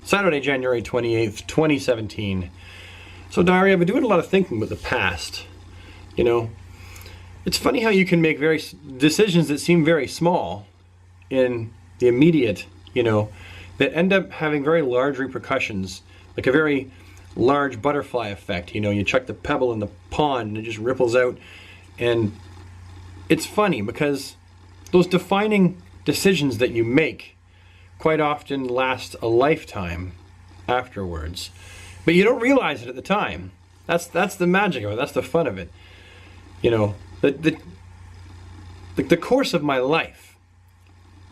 Saturday, January 28th, 2017. So diary, I've been doing a lot of thinking with the past. You know, it's funny how you can make decisions that seem very small in the immediate, you know, that end up having very large repercussions, like a very large butterfly effect. You know, you chuck the pebble in the pond and it just ripples out. And it's funny because those defining decisions that you make quite often last a lifetime afterwards. But you don't realize it at the time. That's the magic of it. That's the fun of it. You know, the course of my life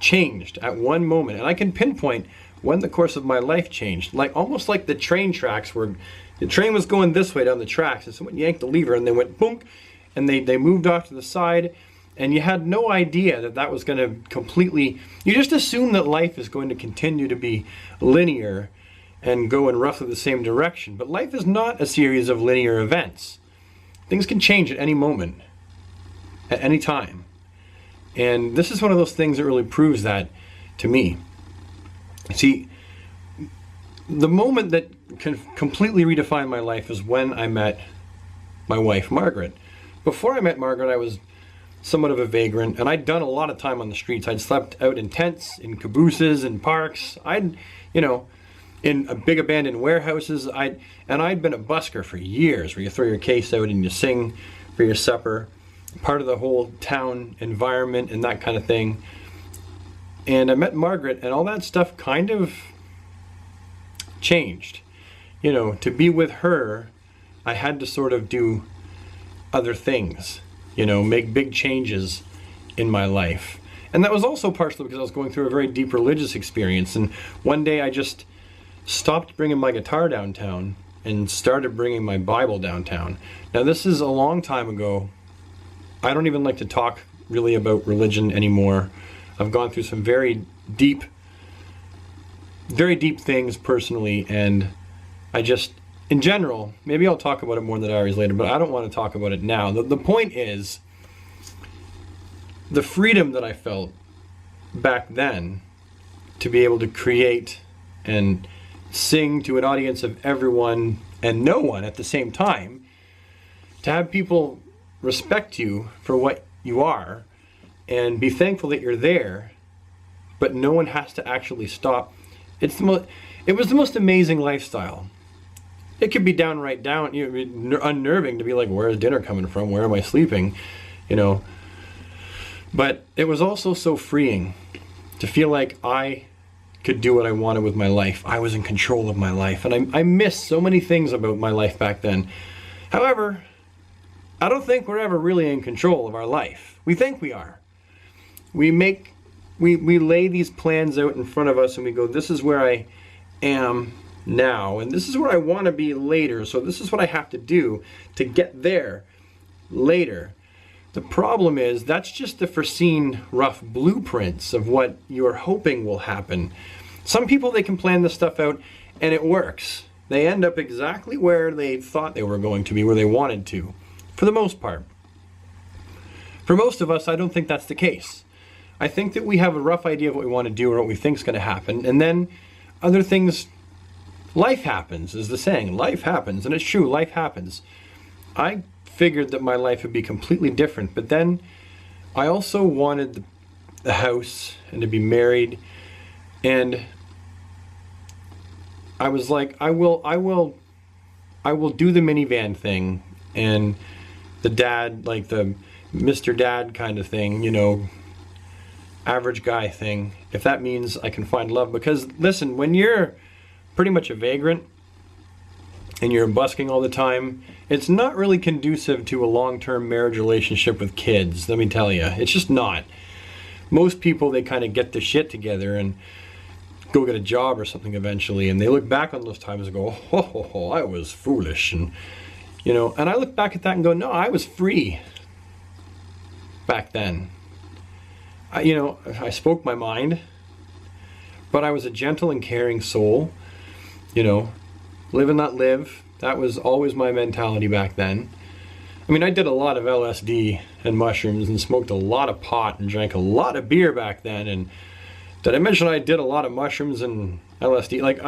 changed at one moment, and I can pinpoint when the course of my life changed. Like almost like the train tracks where the train was going this way down the tracks, and someone yanked the lever, and they went boom, and they moved off to the side. And you had no idea that that was going to completely, you just assume that life is going to continue to be linear and go in roughly the same direction. But life is not a series of linear events. Things can change at any moment, at any time. And this is one of those things that really proves that to me. See, the moment that can completely redefine my life is when I met my wife, Margaret. Before I met Margaret, I was somewhat of a vagrant, and I'd done a lot of time on the streets. I'd slept out in tents, in cabooses, in parks. I'd, you know, in big abandoned warehouses. I'd been a busker for years, where you throw your case out and you sing for your supper, part of the whole town environment and that kind of thing. And I met Margaret, and all that stuff kind of changed. You know, to be with her, I had to sort of do other things. You know, make big changes in my life. And that was also partially because I was going through a very deep religious experience. And one day I just stopped bringing my guitar downtown and started bringing my Bible downtown. Now this is a long time ago. I don't even like to talk really about religion anymore. I've gone through some very deep things personally, and I just, in general, maybe I'll talk about it more in the diaries later, but I don't want to talk about it now. The point is, the freedom that I felt back then to be able to create and sing to an audience of everyone and no one at the same time, to have people respect you for what you are and be thankful that you're there, but no one has to actually stop. It was the most amazing lifestyle. It could be downright unnerving to be like, where's dinner coming from? Where am I sleeping? You know. But it was also so freeing to feel like I could do what I wanted with my life. I was in control of my life. And I missed so many things about my life back then. However, I don't think we're ever really in control of our life. We think we are. We lay these plans out in front of us and we go, this is where I am now, and this is where I want to be later, so this is what I have to do to get there later. The problem is that's just the foreseen rough blueprints of what you're hoping will happen. Some people, they can plan this stuff out and it works. They end up exactly where they thought they were going to be, where they wanted to, for the most part. For most of us, I don't think that's the case. I think that we have a rough idea of what we want to do or what we think is going to happen, and then other things. Life happens, is the saying. Life happens, and it's true, life happens. I figured that my life would be completely different, but then I also wanted the house and to be married, and I was like, I will do the minivan thing, and the dad, like the Mr. Dad kind of thing, you know, average guy thing, if that means I can find love. Because listen, when you're pretty much a vagrant and you're busking all the time, it's not really conducive to a long-term marriage relationship with kids, let me tell you. It's just not. Most people, they kind of get their shit together and go get a job or something eventually, and they look back on those times and go, oh, I was foolish. And you know, and I look back at that and go, no, I was free back then. I spoke my mind, but I was a gentle and caring soul. You know, live and not live. That was always my mentality back then. I mean, I did a lot of LSD and mushrooms and smoked a lot of pot and drank a lot of beer back then and Did I mention I did a lot of mushrooms and LSD? Like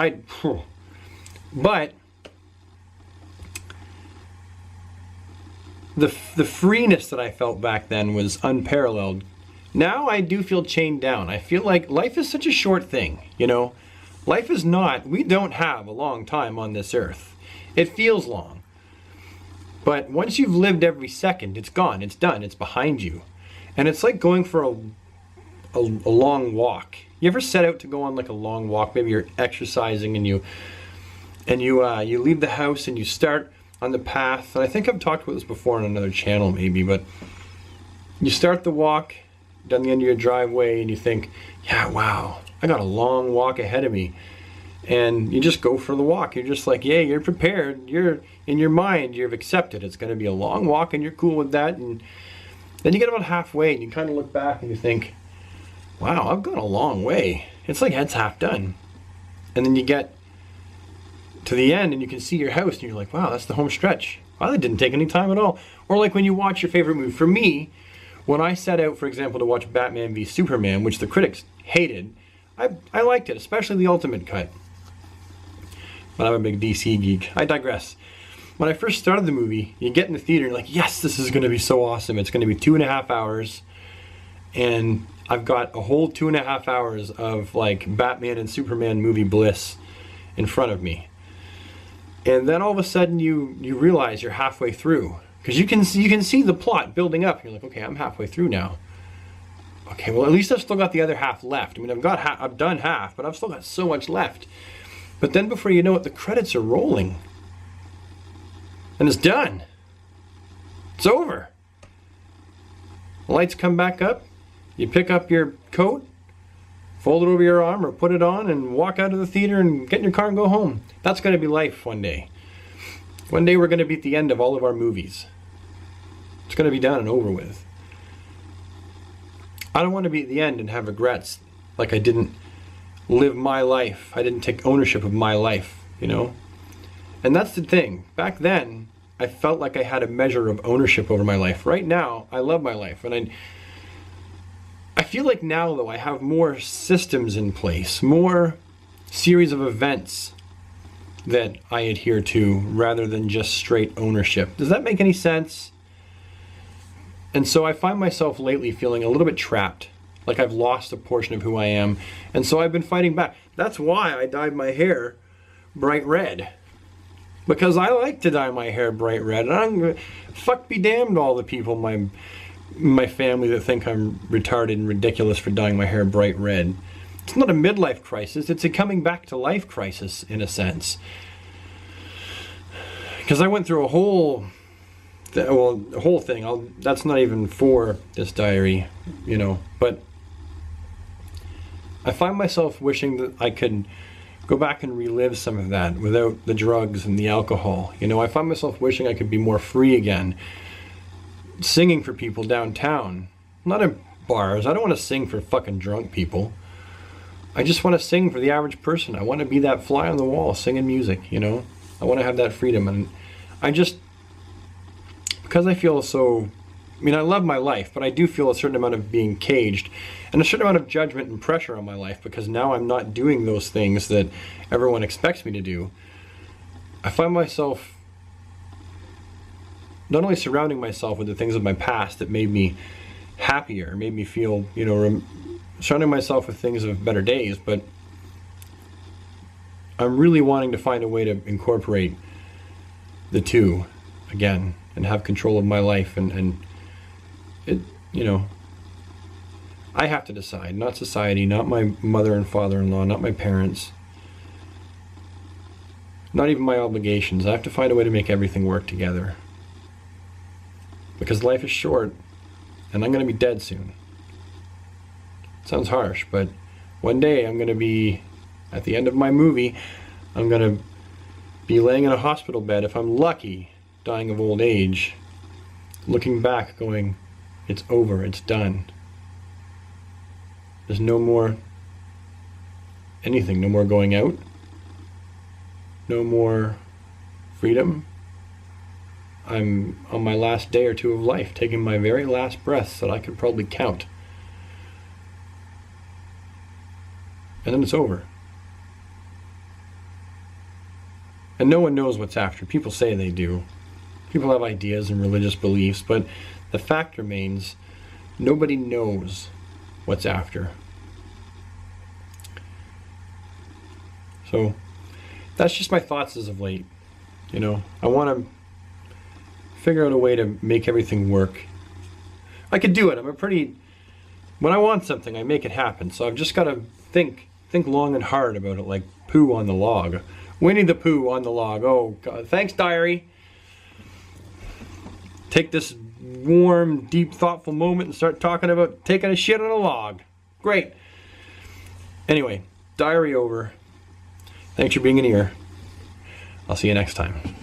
but the freeness that I felt back then was unparalleled. Now I do feel chained down. I feel like life is such a short thing, you know? Life is not, we don't have a long time on this earth. It feels long. But once you've lived every second, it's gone, it's done, it's behind you. And it's like going for a long walk. You ever set out to go on like a long walk? Maybe you're exercising and you leave the house and you start on the path. And I think I've talked about this before on another channel maybe, but you start the walk down the end of your driveway and you think, yeah, wow, I got a long walk ahead of me. And you just go for the walk. You're just like, yeah, you're prepared. You're in your mind, you've accepted it's going to be a long walk and you're cool with that. And then you get about halfway and you kind of look back and you think, wow, I've gone a long way. It's like it's half done. And then you get to the end and you can see your house and you're like, wow, that's the home stretch. Wow, that didn't take any time at all. Or like when you watch your favorite movie. For me, when I set out, for example, to watch Batman v Superman, which the critics hated, I liked it, especially the Ultimate Cut. But I'm a big DC geek. I digress. When I first started the movie, you get in the theater and you're like, yes, this is going to be so awesome. It's going to be 2.5 hours. And I've got a whole 2.5 hours of like Batman and Superman movie bliss in front of me. And then all of a sudden you realize you're halfway through. Because you can see the plot building up. You're like, okay, I'm halfway through now. Okay, well at least I've still got the other half left. I mean, I've done half, but I've still got so much left. But then before you know it, the credits are rolling. And it's done. It's over. The lights come back up. You pick up your coat, fold it over your arm or put it on and walk out of the theater and get in your car and go home. That's going to be life one day. One day we're going to be at the end of all of our movies. It's going to be done and over with. I don't want to be at the end and have regrets like I didn't live my life. I didn't take ownership of my life, you know? And that's the thing. Back then, I felt like I had a measure of ownership over my life. Right now, I love my life. And I feel like now, though, I have more systems in place, more series of events that I adhere to rather than just straight ownership. Does that make any sense? And so I find myself lately feeling a little bit trapped, like I've lost a portion of who I am. And so I've been fighting back. That's why I dyed my hair bright red. Because I like to dye my hair bright red. And fuck be damned all the people in my family that think I'm retarded and ridiculous for dyeing my hair bright red. It's not a midlife crisis, it's a coming back to life crisis in a sense. Because I went through a whole thing. That's not even for this diary, you know, but I find myself wishing that I could go back and relive some of that without the drugs and the alcohol. You know, I find myself wishing I could be more free again. Singing for people downtown, not in bars. I don't want to sing for fucking drunk people. I just want to sing for the average person. I want to be that fly on the wall singing music, you know? I want to have that freedom. And I just, because I feel so, I mean, I love my life, but I do feel a certain amount of being caged and a certain amount of judgment and pressure on my life because now I'm not doing those things that everyone expects me to do. I find myself not only surrounding myself with the things of my past that made me happier, made me feel, you know, surrounding myself with things of better days, but I'm really wanting to find a way to incorporate the two again and have control of my life and it, you know, I have to decide, not society, not my mother and father-in-law, not my parents, not even my obligations. I have to find a way to make everything work together. Because life is short, and I'm going to be dead soon. Sounds harsh, but one day I'm going to be, at the end of my movie, I'm going to be laying in a hospital bed, if I'm lucky, dying of old age, looking back going, it's over, it's done. There's no more anything, no more going out, no more freedom. I'm on my last day or two of life, taking my very last breaths that I could probably count. and then it's over. And no one knows what's after. People say they do. People have ideas and religious beliefs, but the fact remains, nobody knows what's after. So that's just my thoughts as of late. You know, I want to figure out a way to make everything work. I could do it. When I want something, I make it happen. So I've just got to think long and hard about it, like poo on the log. Winnie the Pooh on the log. Oh, God. Thanks, diary. Take this warm, deep, thoughtful moment and start talking about taking a shit on a log. Great. Anyway, diary over. Thanks for being an ear. I'll see you next time.